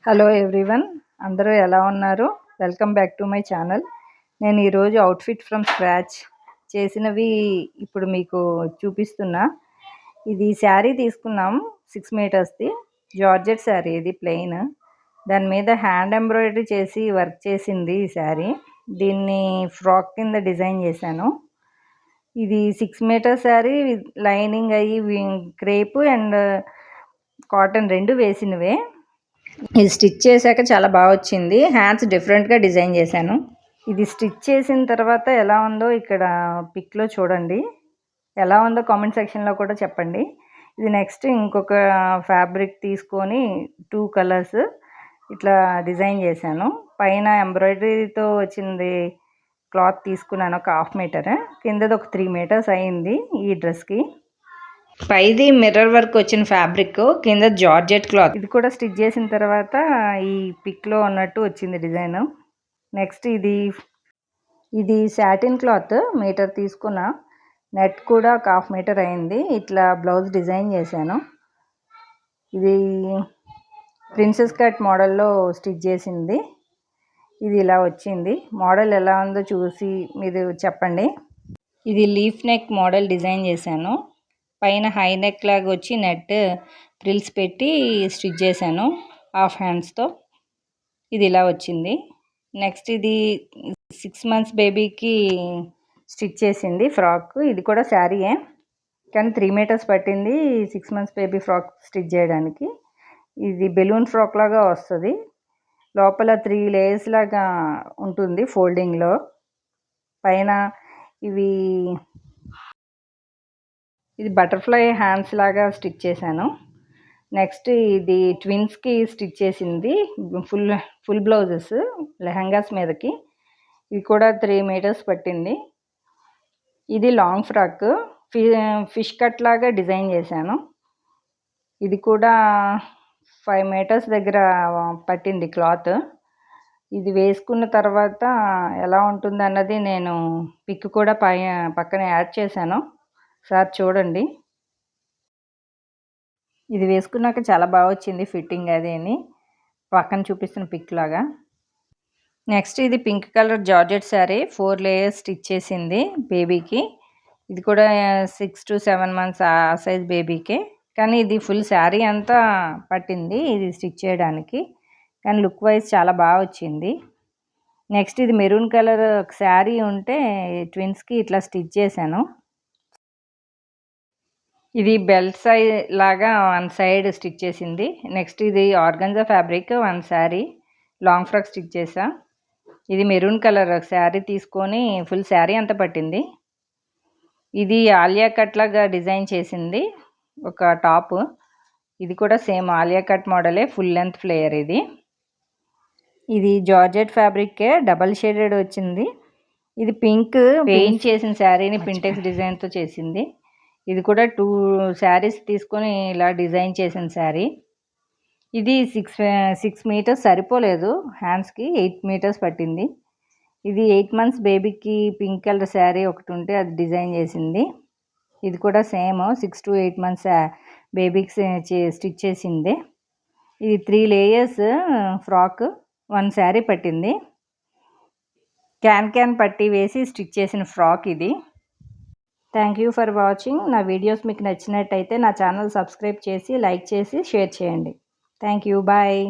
Hello everyone, అందరూ ఎలా ఉన్నారు? Welcome back to my channel. నేను ఈరోజు అవుట్ఫిట్ ఫ్రమ్ స్క్రాచ్ చేసినవి ఇప్పుడు మీకు చూపిస్తున్నా. ఇది శారీ తీసుకున్నాం 6 మీటర్స్ది జార్జెట్ శారీ. ఇది ప్లెయిన్, దాని మీద హ్యాండ్ ఎంబ్రాయిడరీ చేసి వర్క్ చేసింది ఈ శారీ. దీన్ని ఫ్రాక్ కింద డిజైన్ చేశాను. ఇది 6 మీటర్ శారీ, లైనింగ్ అయ్యి క్రేప్ అండ్ కాటన్ రెండు వేసినవే. ఇది స్టిచ్ చేశాక చాలా బాగా వచ్చింది. హ్యాండ్స్ డిఫరెంట్గా డిజైన్ చేశాను. ఇది స్టిచ్ చేసిన తర్వాత ఎలా ఉందో ఇక్కడ పిక్లో చూడండి. ఎలా ఉందో కామెంట్ సెక్షన్లో కూడా చెప్పండి. ఇది నెక్స్ట్ ఇంకొక ఫ్యాబ్రిక్ తీసుకొని 2 కలర్స్ ఇట్లా డిజైన్ చేశాను. పైన ఎంబ్రాయిడరీతో వచ్చింది క్లాత్ తీసుకున్నాను, ఒక 1/2 మీటర్. కిందది ఒక 3 మీటర్స్ అయింది ఈ డ్రెస్కి. పైది మిర్రర్ వర్క్ వచ్చిన ఫ్యాబ్రిక్, కింద జార్జెట్ క్లాత్. ఇది కూడా స్టిచ్ చేసిన తర్వాత ఈ పిక్లో ఉన్నట్టు వచ్చింది డిజైన్. నెక్స్ట్ ఇది సాటిన్ క్లాత్ మీటర్ తీసుకున్నా. నెట్ కూడా ఒక 1/2 మీటర్ అయింది. ఇట్లా బ్లౌజ్ డిజైన్ చేశాను. ఇది ప్రిన్సెస్ కట్ మోడల్లో స్టిచ్ చేసింది. ఇది ఇలా వచ్చింది. మోడల్ ఎలా ఉందో చూసి మీరు చెప్పండి. ఇది లీఫ్ నెక్ మోడల్ డిజైన్ చేశాను. పైన హై నెక్ లాగా వచ్చి నెట్ ఫ్రిల్స్ పెట్టి స్టిచ్ చేశాను హాఫ్ హ్యాండ్స్తో. ఇది ఇలా వచ్చింది. నెక్స్ట్ ఇది 6 మంత్స్ బేబీకి స్టిచ్ చేసింది ఫ్రాక్. ఇది కూడా శారీయే, కానీ 3 మీటర్స్ పట్టింది 6 మంత్స్ బేబీ ఫ్రాక్ స్టిచ్ చేయడానికి. ఇది బెలూన్ ఫ్రాక్ లాగా వస్తుంది. లోపల 3 లేయర్స్ లాగా ఉంటుంది ఫోల్డింగ్లో. పైన ఇది బటర్ఫ్లై హ్యాండ్స్ లాగా స్టిచ్ చేశాను. నెక్స్ట్ ఇది ట్విన్స్కి స్టిచ్ చేసింది, ఫుల్ బ్లౌజెస్ లెహంగాస్ మీదకి. ఇది కూడా 3 మీటర్స్ పట్టింది. ఇది లాంగ్ ఫ్రాక్, ఫిష్ కట్ లాగా డిజైన్ చేశాను. ఇది కూడా 5 మీటర్స్ దగ్గర పట్టింది క్లాత్. ఇది వేసుకున్న తర్వాత ఎలా ఉంటుంది అన్నది నేను పిక్ కూడా పక్కన యాడ్ చేశాను, సార్ చూడండి. ఇది వేసుకున్నాక చాలా బాగా వచ్చింది ఫిట్టింగ్ అదేని, పక్కన చూపిస్తున్న పిక్ లాగా. నెక్స్ట్ ఇది pink colour georgette sari, 4 layers stitch చేసింది బేబీకి. ఇది కూడా 6 to 7 మంత్స్ ఆ సైజ్ బేబీకే, కానీ ఇది ఫుల్ శారీ అంతా పట్టింది ఇది స్టిచ్ చేయడానికి. కానీ లుక్ వైజ్ చాలా బాగా వచ్చింది. నెక్స్ట్ ఇది మెరూన్ కలర్ శారీ ఉంటే ట్విన్స్కి ఇట్లా స్టిచ్ చేశాను. ఇది బెల్ట్ సైజ్ లాగా 1 సైడ్ స్టిచ్ చేసింది. నెక్స్ట్ ఇది organza fabric 1 sari long frock stitch చేసా. ఇది మెరూన్ కలర్ శారీ తీసుకొని ఫుల్ శారీ అంతా పట్టింది. ఇది ఆలియా కట్ లాగా డిజైన్ చేసింది ఒక టాప్. ఇది కూడా సేమ్ ఆలియా కట్ మోడలే, ఫుల్ లెంత్ ఫ్లేయర్. ఇది జార్జెట్ ఫ్యాబ్రిక్కే డబల్ షేడెడ్ వచ్చింది. ఇది పింక్ పెయింట్ చేసిన శారీని పింటెక్స్ డిజైన్తో చేసింది. ఇది కూడా 2 శారీస్ తీసుకొని ఇలా డిజైన్ చేసిన శారీ. ఇది 6 మీటర్స్ సరిపోలేదు హ్యాండ్స్కి, 8 మీటర్స్ పట్టింది. ఇది 8 మంత్స్ బేబీకి పింక్ కలర్ శారీ ఒకటి ఉంటే అది డిజైన్ చేసింది. ఇది కూడా సేమ్ 6 to 8 మంత్స్ బేబీకి స్టిచ్ చేసింది. ఇది 3 లేయర్స్ ఫ్రాక్, 1 శారీ పట్టింది. క్యాన్ పట్టి వేసి స్టిచ్ చేసిన ఫ్రాక్ ఇది. Thank you for watching. నా వీడియోస్ మీకు నచ్చినట్టయితే నా ఛానల్ సబ్స్క్రైబ్ చేసి, లైక్ చేసి, షేర్ చేయండి. Thank you, bye.